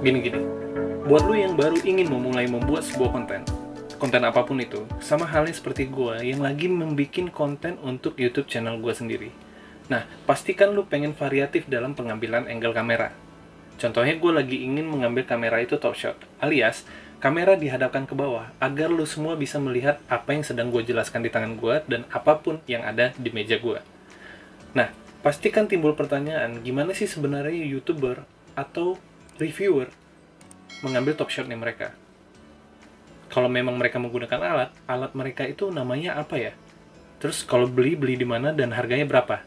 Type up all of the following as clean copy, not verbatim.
Gini, buat lu yang baru ingin memulai membuat sebuah konten apapun itu, sama halnya seperti gue yang lagi membuat konten untuk YouTube channel gue sendiri. Nah, pastikan lu pengen variatif dalam pengambilan angle kamera. Contohnya gue lagi ingin mengambil kamera itu top shot, alias kamera dihadapkan ke bawah, agar lu semua bisa melihat apa yang sedang gue jelaskan di tangan gue dan apapun yang ada di meja gue. Nah, pastikan timbul pertanyaan, gimana sih sebenarnya YouTuber atau reviewer mengambil top shotnya mereka? Kalau memang mereka menggunakan alat mereka itu namanya apa ya? Terus kalau beli di mana dan harganya berapa?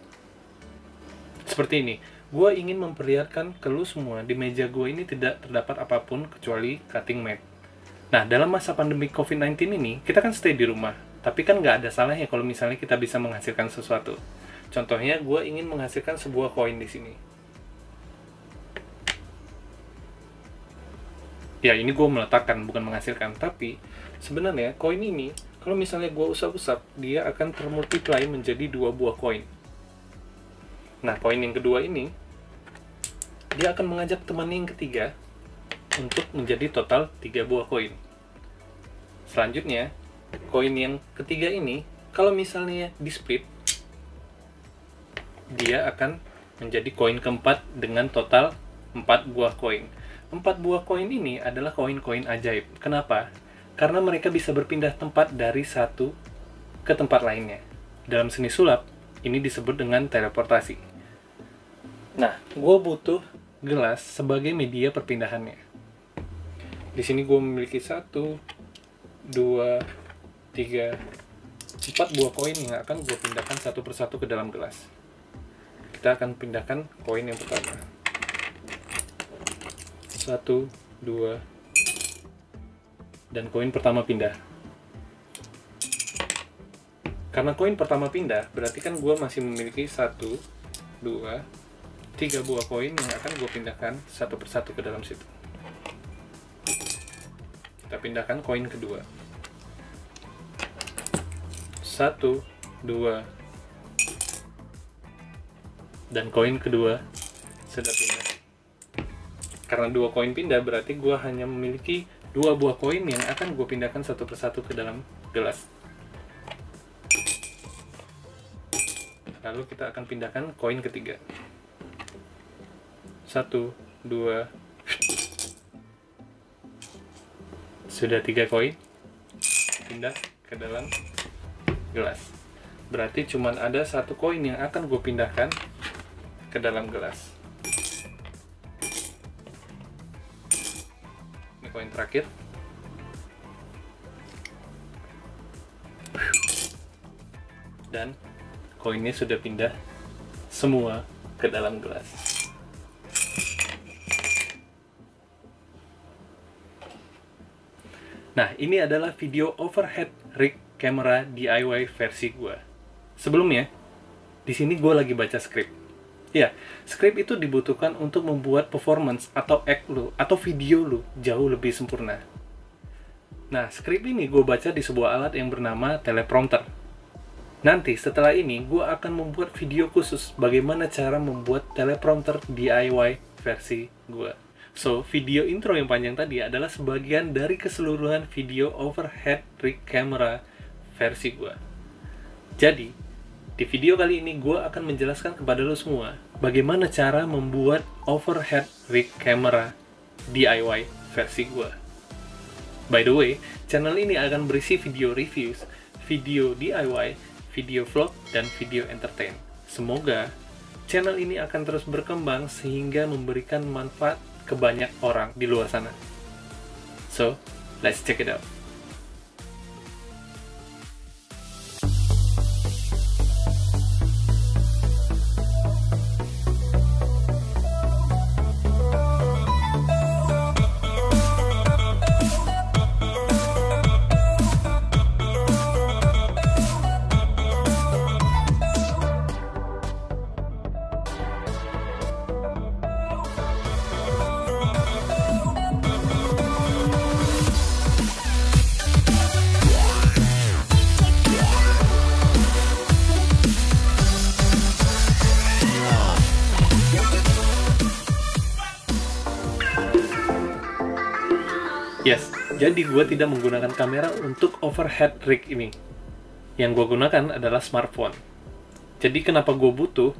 Seperti ini, gue ingin memperlihatkan ke lu semua, di meja gue ini tidak terdapat apapun kecuali cutting mat. Nah, dalam masa pandemi COVID-19 ini, kita kan stay di rumah. Tapi kan nggak ada salahnya kalau misalnya kita bisa menghasilkan sesuatu. Contohnya, gue ingin menghasilkan sebuah koin di sini. Ya, ini gue meletakkan, bukan menghasilkan. Tapi, sebenarnya koin ini, kalau misalnya gue usap-usap, dia akan termultiply menjadi 2 buah koin. Nah, koin yang kedua ini, dia akan mengajak temannya yang ketiga untuk menjadi total 3 buah koin. Selanjutnya, koin yang ketiga ini, kalau misalnya di split, dia akan menjadi koin keempat dengan total 4 buah koin. 4 buah koin ini adalah koin-koin ajaib. Kenapa? Karena mereka bisa berpindah tempat dari satu ke tempat lainnya. Dalam seni sulap, ini disebut dengan teleportasi. Nah, gue butuh gelas sebagai media perpindahannya. Di sini gue memiliki 1, 2, 3, 4 buah koin yang akan gue pindahkan satu persatu ke dalam gelas. Kita akan pindahkan koin yang pertama. 1, 2, dan koin pertama pindah. Karena koin pertama pindah, berarti kan gue masih memiliki 1, 2, 3 buah koin yang akan gue pindahkan satu persatu ke dalam situ. Kita pindahkan koin kedua. 1, 2, dan koin kedua sudah pindah. Karena 2 koin pindah, berarti gue hanya memiliki 2 buah koin yang akan gue pindahkan satu persatu ke dalam gelas. Lalu kita akan pindahkan koin ketiga. 1, 2, sudah 3 koin pindah ke dalam gelas. Berarti cuma ada 1 koin yang akan gue pindahkan ke dalam gelas. Ini koin terakhir. Dan koinnya sudah pindah semua ke dalam gelas. Nah, ini adalah video overhead rig camera DIY versi gue. Sebelumnya, di sini gue lagi baca skrip. Ya, skrip itu dibutuhkan untuk membuat performance atau act lu, atau video lu jauh lebih sempurna. Nah, skrip ini gue baca di sebuah alat yang bernama teleprompter. Nanti, setelah ini, gue akan membuat video khusus bagaimana cara membuat teleprompter DIY versi gue. So, video intro yang panjang tadi adalah sebagian dari keseluruhan video overhead rig camera versi gue. Jadi, di video kali ini gue akan menjelaskan kepada lo semua bagaimana cara membuat overhead rig camera DIY versi gue. By the way, channel ini akan berisi video reviews, video DIY, video vlog, dan video entertain. Semoga channel ini akan terus berkembang sehingga memberikan manfaat ke banyak orang di luar sana. So, let's check it out. Jadi gue tidak menggunakan kamera untuk overhead rig ini. Yang gue gunakan adalah smartphone. Jadi kenapa gue butuh?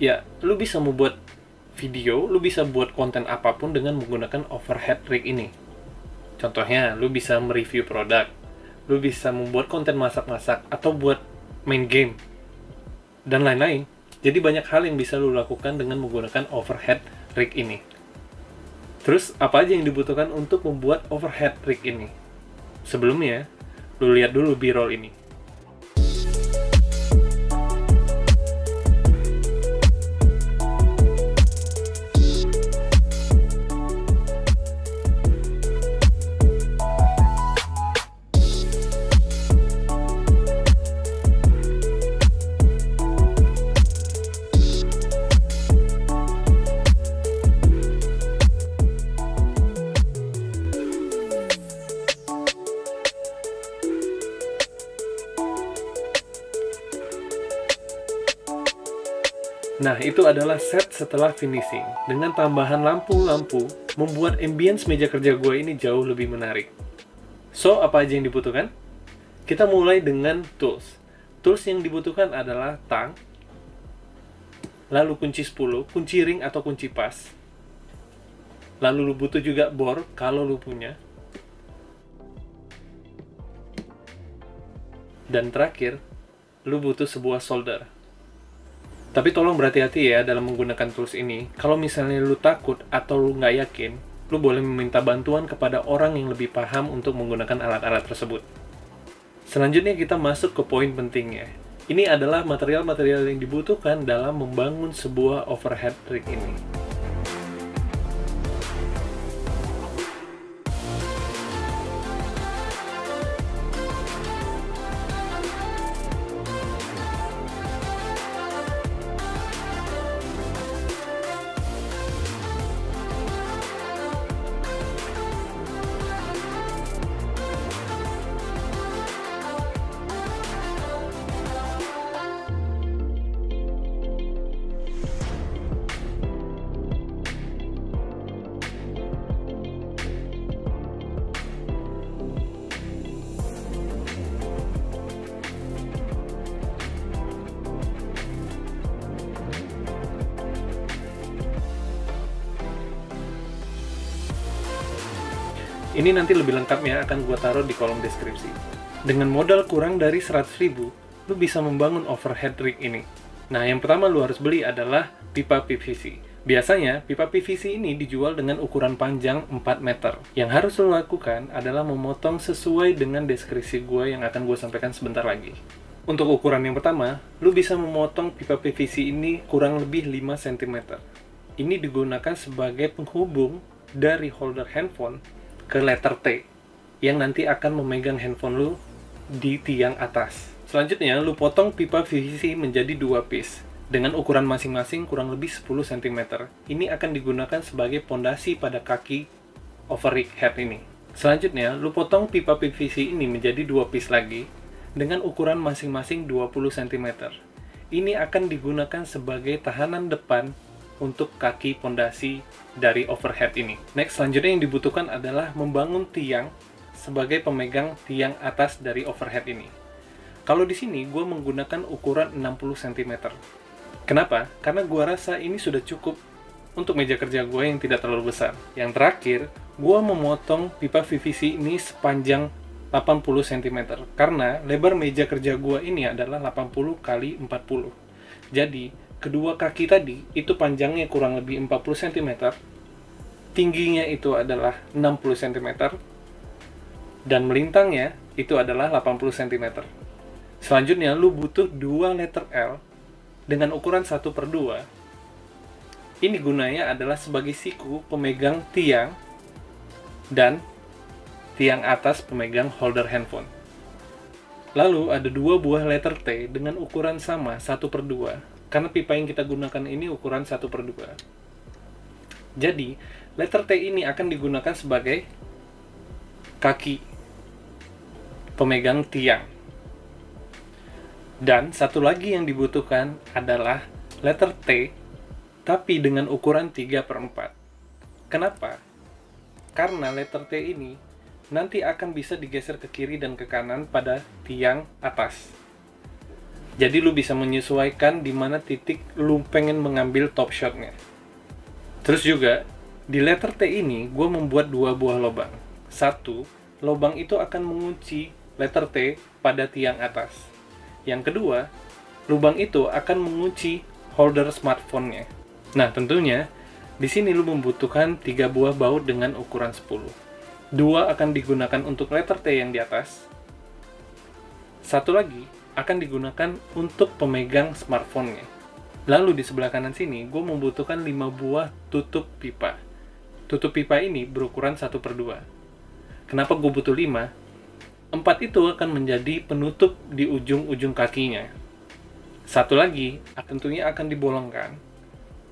Ya, lu bisa membuat video, lu bisa buat konten apapun dengan menggunakan overhead rig ini. Contohnya, lu bisa mereview produk, lu bisa membuat konten masak-masak, atau buat main game, dan lain-lain. Jadi banyak hal yang bisa lu lakukan dengan menggunakan overhead rig ini. Terus, apa aja yang dibutuhkan untuk membuat overhead rig ini? Sebelumnya, lu lihat dulu B-roll ini. Nah, itu adalah set setelah finishing. Dengan tambahan lampu-lampu, membuat ambience meja kerja gue ini jauh lebih menarik. So, apa aja yang dibutuhkan? Kita mulai dengan tools. Tools yang dibutuhkan adalah tang, lalu kunci 10, kunci ring atau kunci pas. Lalu lu butuh juga bor, kalau lu punya. Dan terakhir, lu butuh sebuah solder. Tapi tolong berhati-hati ya dalam menggunakan tools ini. Kalau misalnya lu takut atau lu nggak yakin, lu boleh meminta bantuan kepada orang yang lebih paham untuk menggunakan alat-alat tersebut. Selanjutnya kita masuk ke poin pentingnya. Ini adalah material-material yang dibutuhkan dalam membangun sebuah overhead rig ini. Ini nanti lebih lengkapnya akan gue taruh di kolom deskripsi. Dengan modal kurang dari 100.000, lu bisa membangun overhead rig ini. Nah, yang pertama lu harus beli adalah pipa PVC. Biasanya, pipa PVC ini dijual dengan ukuran panjang 4 meter. Yang harus lu lakukan adalah memotong sesuai dengan deskripsi gue yang akan gue sampaikan sebentar lagi. Untuk ukuran yang pertama, lu bisa memotong pipa PVC ini kurang lebih 5 cm. Ini digunakan sebagai penghubung dari holder handphone ke letter T yang nanti akan memegang handphone lu di tiang atas. Selanjutnya, lu potong pipa PVC menjadi 2 piece dengan ukuran masing-masing kurang lebih 10 cm. Ini akan digunakan sebagai pondasi pada kaki overhead head ini. Selanjutnya, lu potong pipa PVC ini menjadi 2 piece lagi dengan ukuran masing-masing 20 cm. Ini akan digunakan sebagai tahanan depan untuk kaki pondasi dari overhead ini. Next, selanjutnya yang dibutuhkan adalah membangun tiang sebagai pemegang tiang atas dari overhead ini. Kalau di sini, gue menggunakan ukuran 60 cm. Kenapa? Karena gue rasa ini sudah cukup untuk meja kerja gue yang tidak terlalu besar. Yang terakhir, gue memotong pipa PVC ini sepanjang 80 cm. Karena lebar meja kerja gue ini adalah 80 x 40. Jadi, kedua kaki tadi itu panjangnya kurang lebih 40 cm, tingginya itu adalah 60 cm, dan melintangnya itu adalah 80 cm. Selanjutnya, lu butuh 2 letter L dengan ukuran 1/2. Ini gunanya adalah sebagai siku pemegang tiang dan tiang atas pemegang holder handphone. Lalu ada 2 buah letter T dengan ukuran sama 1/2. Karena pipa yang kita gunakan ini ukuran 1/2. Jadi, letter T ini akan digunakan sebagai kaki pemegang tiang. Dan satu lagi yang dibutuhkan adalah letter T, tapi dengan ukuran 3/4. Kenapa? Karena letter T ini nanti akan bisa digeser ke kiri dan ke kanan pada tiang atas. Jadi lu bisa menyesuaikan di mana titik lu pengen mengambil top shotnya. Terus juga, di letter T ini gue membuat 2 buah lubang. Satu, lubang itu akan mengunci letter T pada tiang atas. Yang kedua, lubang itu akan mengunci holder smartphone-nya. Nah, tentunya di sini lu membutuhkan 3 buah baut dengan ukuran 10. 2 akan digunakan untuk letter T yang di atas. Satu lagi akan digunakan untuk pemegang smartphone-nya. Lalu di sebelah kanan sini, gue membutuhkan 5 buah tutup pipa. Tutup pipa ini berukuran 1/2. Kenapa gue butuh 5? 4 itu akan menjadi penutup di ujung-ujung kakinya. Satu lagi, tentunya akan dibolongkan.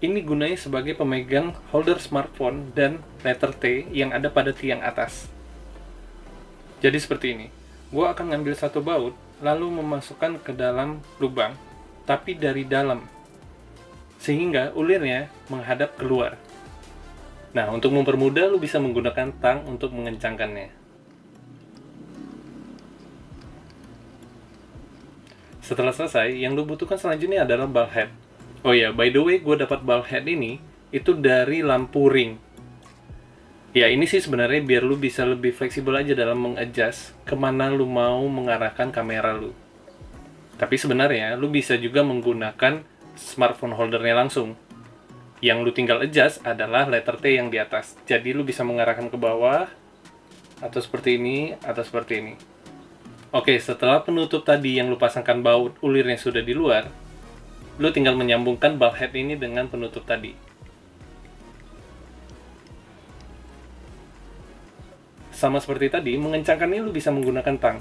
Ini gunanya sebagai pemegang holder smartphone dan letter T yang ada pada tiang atas. Jadi seperti ini. Gue akan ngambil satu baut, lalu memasukkan ke dalam lubang, tapi dari dalam. Sehingga ulirnya menghadap keluar. Nah, untuk mempermudah, lu bisa menggunakan tang untuk mengencangkannya. Setelah selesai, yang lu butuhkan selanjutnya adalah ball head. Oh ya, by the way, gue dapat ball head ini itu dari lampu ring. Ya, ini sih sebenarnya biar lu bisa lebih fleksibel aja dalam mengadjust kemana lu mau mengarahkan kamera lu. Tapi sebenarnya, lu bisa juga menggunakan smartphone holdernya langsung. Yang lu tinggal adjust adalah letter T yang di atas. Jadi lu bisa mengarahkan ke bawah, atau seperti ini, atau seperti ini. Oke, setelah penutup tadi yang lu pasangkan baut ulirnya sudah di luar, lu tinggal menyambungkan ball head ini dengan penutup tadi. Sama seperti tadi, mengencangkannya lu bisa menggunakan tang.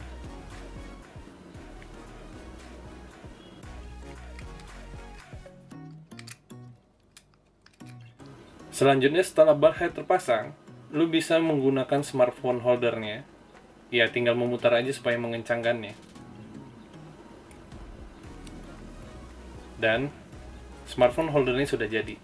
Selanjutnya, setelah ball head terpasang, lu bisa menggunakan smartphone holdernya. Ya, tinggal memutar aja supaya mengencangkannya. Dan smartphone holdernya sudah jadi.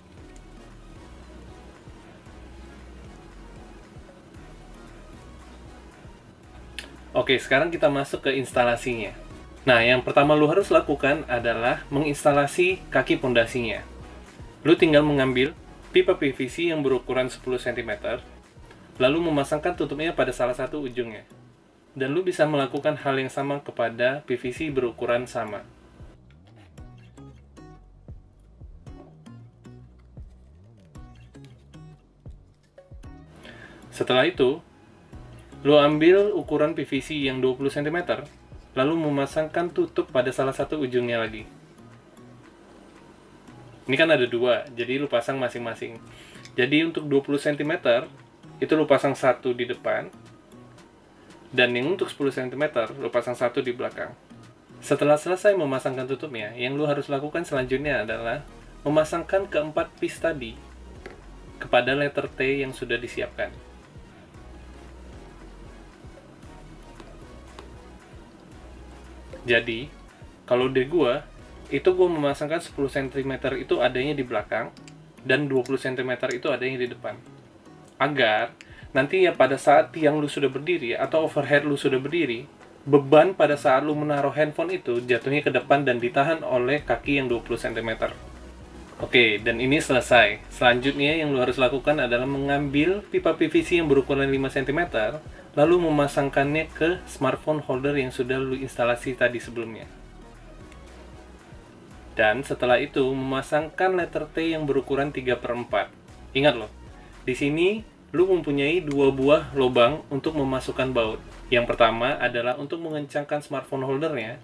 Oke, sekarang kita masuk ke instalasinya. Nah, yang pertama lu harus lakukan adalah menginstalasi kaki pondasinya. Lu tinggal mengambil pipa PVC yang berukuran 10 cm, lalu memasangkan tutupnya pada salah satu ujungnya. Dan lu bisa melakukan hal yang sama kepada PVC berukuran sama. Setelah itu, lu ambil ukuran PVC yang 20 cm, lalu memasangkan tutup pada salah satu ujungnya lagi. Ini kan ada 2, jadi lu pasang masing-masing. Jadi untuk 20 cm, itu lu pasang satu di depan, dan yang untuk 10 cm, lu pasang satu di belakang. Setelah selesai memasangkan tutupnya, yang lu harus lakukan selanjutnya adalah memasangkan keempat piece tadi kepada letter T yang sudah disiapkan. Jadi, kalau di gua, itu gua memasangkan 10 cm itu adanya di belakang, dan 20 cm itu adanya di depan. Agar, nanti ya pada saat tiang lu sudah berdiri, atau overhead lu sudah berdiri, beban pada saat lu menaruh handphone itu jatuhnya ke depan dan ditahan oleh kaki yang 20 cm. Oke, dan ini selesai. Selanjutnya yang lu harus lakukan adalah mengambil pipa PVC yang berukuran 5 cm, lalu memasangkannya ke smartphone holder yang sudah lu instalasi tadi sebelumnya. Dan setelah itu memasangkan letter T yang berukuran 3/4. Ingat loh, di sini lu mempunyai 2 buah lubang untuk memasukkan baut. Yang pertama adalah untuk mengencangkan smartphone holdernya.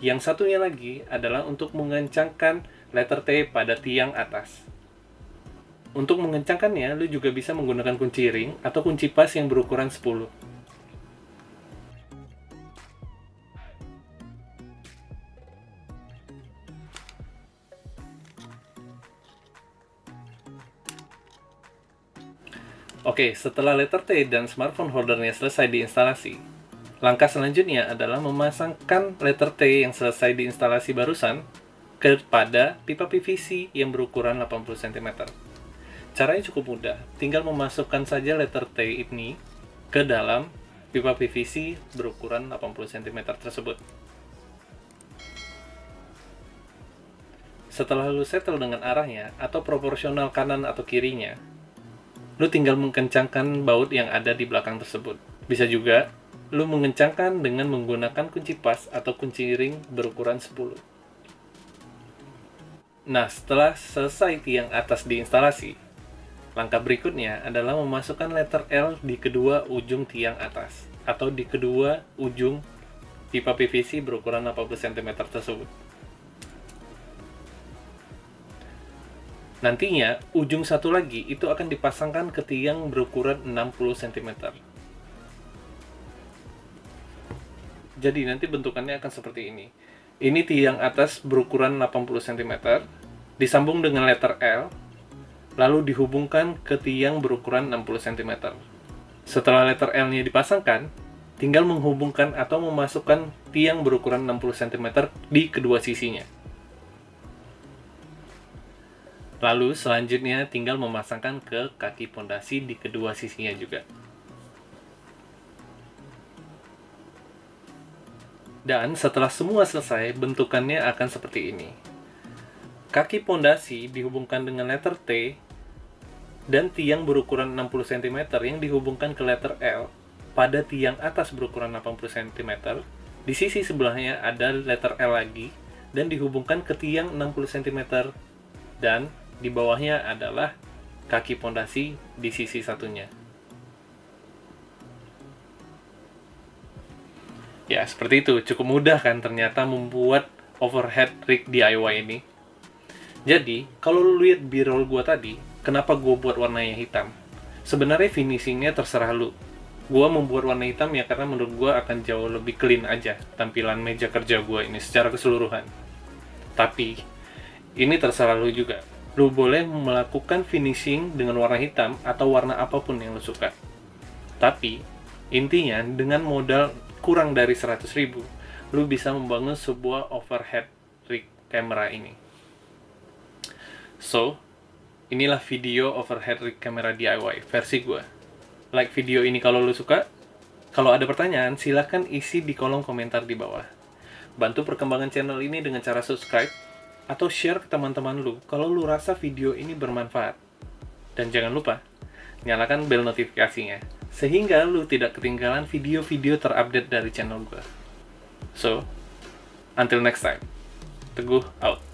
Yang satunya lagi adalah untuk mengencangkan letter T pada tiang atas. Untuk mengencangkannya, lu juga bisa menggunakan kunci ring atau kunci pas yang berukuran 10. Oke, setelah letter T dan smartphone holdernya selesai diinstalasi, langkah selanjutnya adalah memasangkan letter T yang selesai diinstalasi barusan kepada pipa PVC yang berukuran 80 cm. Caranya cukup mudah, tinggal memasukkan saja letter T ini ke dalam pipa PVC berukuran 80 cm tersebut. Setelah lu settle dengan arahnya atau proporsional kanan atau kirinya, lu tinggal mengencangkan baut yang ada di belakang tersebut. Bisa juga lu mengencangkan dengan menggunakan kunci pas atau kunci ring berukuran 10. Nah, setelah selesai tiang atas diinstalasi, langkah berikutnya adalah memasukkan letter L di kedua ujung tiang atas atau di kedua ujung pipa PVC berukuran 80 cm tersebut. Nantinya, ujung satu lagi itu akan dipasangkan ke tiang berukuran 60 cm. Jadi nanti bentukannya akan seperti ini. Ini tiang atas berukuran 80 cm, disambung dengan letter L, lalu dihubungkan ke tiang berukuran 60 cm. Setelah letter L-nya dipasangkan, tinggal menghubungkan atau memasukkan tiang berukuran 60 cm di kedua sisinya. Lalu selanjutnya tinggal memasangkan ke kaki pondasi di kedua sisinya juga. Dan setelah semua selesai, bentukannya akan seperti ini. Kaki pondasi dihubungkan dengan letter T dan tiang berukuran 60 cm yang dihubungkan ke letter L pada tiang atas berukuran 80 cm. Di sisi sebelahnya ada letter L lagi dan dihubungkan ke tiang 60 cm, dan di bawahnya adalah kaki pondasi di sisi satunya. Ya, seperti itu. Cukup mudah kan ternyata membuat overhead rig DIY ini. Jadi, kalau lu lihat b-roll gua tadi, kenapa gua buat warnanya hitam? Sebenarnya finishingnya terserah lu. Gua membuat warna hitam ya karena menurut gua akan jauh lebih clean aja tampilan meja kerja gua ini secara keseluruhan. Tapi, ini terserah lu juga. Lu boleh melakukan finishing dengan warna hitam atau warna apapun yang lu suka. Tapi, intinya dengan modal kurang dari 100.000, lu bisa membangun sebuah overhead rig camera ini. So, inilah video overhead rig camera DIY versi gue. Like video ini kalau lu suka. Kalau ada pertanyaan, silahkan isi di kolom komentar di bawah. Bantu perkembangan channel ini dengan cara subscribe atau share ke teman-teman lu kalau lu rasa video ini bermanfaat. Dan jangan lupa, nyalakan bel notifikasinya, sehingga lu tidak ketinggalan video-video terupdate dari channel gue. So, until next time, Teguh out.